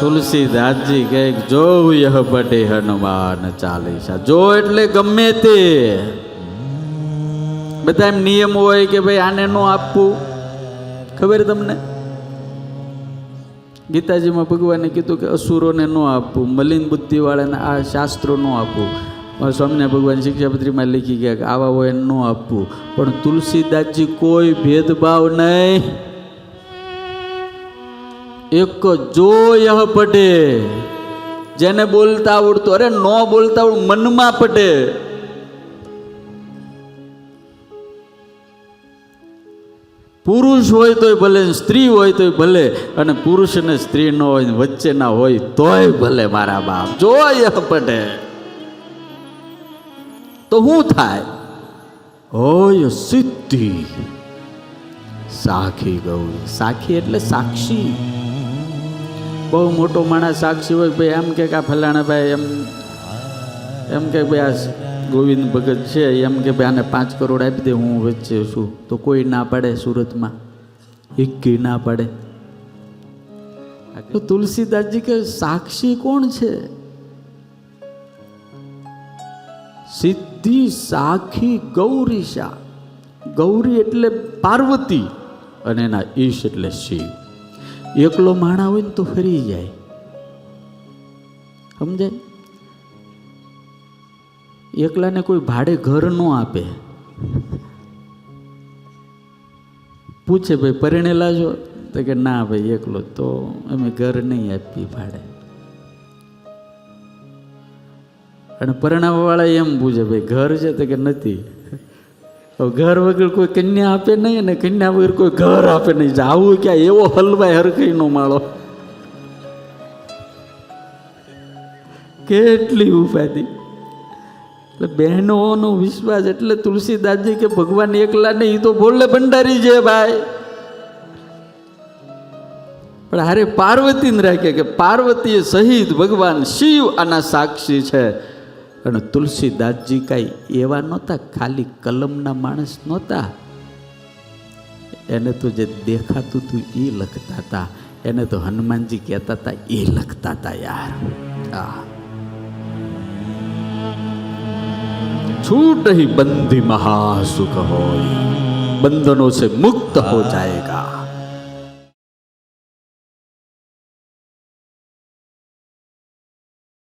તુલસીદાસજી કહે જો યહ પઢે હનુમાન ચાલીસા. જો એટલે ગમે તે બધા એમ નિયમ હોય કે ભાઈ આને નો આપવું. ખબર તમને ગીતાજીમાં ભગવાને કીધું કે અસુરોને ન આપવું, મલિન બુદ્ધિવાળાને આ શાસ્ત્રો ન આપવું. સ્વામિનારાયણ ભગવાન શિક્ષાપત્રીમાં લીખી ગયા કે આવા હોય ન આપવું. પણ તુલસીદાસજી કોઈ ભેદભાવ નહીં. એક જો યહ પઢે, જેને બોલતા આવડતું, અરે ન બોલતા આવડતું મનમાં પઢે. પુરુષ હોય તોય ભલે, સ્ત્રી હોય તોય ભલે, અને પુરુષ અને સ્ત્રી ન હોય વચ્ચેના હોય તોય ભલે મારા બાપ. જો યહ પઢે તો શું થાય? હોય સિદ્ધિ સાખી ગૌરી. સાખી એટલે સાક્ષી. બહુ મોટો માણસ સાક્ષી હોય, ભાઈ એમ કે આ ફલાણા ભાઈ એમ કે ભાઈ આ ગોવિંદ ભગત છે, એમ કે ભાઈ આને 5 કરોડ આપી દે, હું વચ્ચે છું, તો કોઈ ના પાડે. સુરતમાં એક ના પાડે. તો તુલસીદાસજી કે સાક્ષી કોણ છે? સિદ્ધિ સાખી ગૌરીશા. ગૌરી એટલે પાર્વતી અને એના ઈશ એટલે શિવ. એકલો માણા હોય ને તો ફરી જાય. સમજાય? એકલાને કોઈ ભાડે ઘર ન આપે. પૂછે ભાઈ પરણેલા છો? તો કે ના ભાઈ એકલો. તો અમે ઘર નહીં આપીએ ભાડે. અને પરણાવાળા એમ પૂછે ભાઈ ઘર છે? તો કે નથી. ઘર વગર કોઈ કન્યા આપે નહીં, અને કન્યા વગર કોઈ ઘર આપે નહીં. આવું ક્યાં એવો હલવાય હરખઈ નો માળો. કેટલી ઉપાધિ. એટલે બહેનોનો વિશ્વાસ. એટલે તુલસીદાસજી કે ભગવાન એકલા નહીં, તો બોલે ભંડારી છે ભાઈ. પણ હારે પાર્વતીને રાખે કે પાર્વતી સહિત ભગવાન શિવ આના સાક્ષી છે. અને તુલસીદાસજી કાંઈ એવા નહોતા, ખાલી કલમના માણસ નહોતા. એને તો જે દેખાતું હતું એ લખતા હતા. એને તો હનુમાનજી કહેતા હતા એ લખતા હતા યાર. छूट ही बंदी महासुख होय, बंधनों से मुक्त हो जाएगा.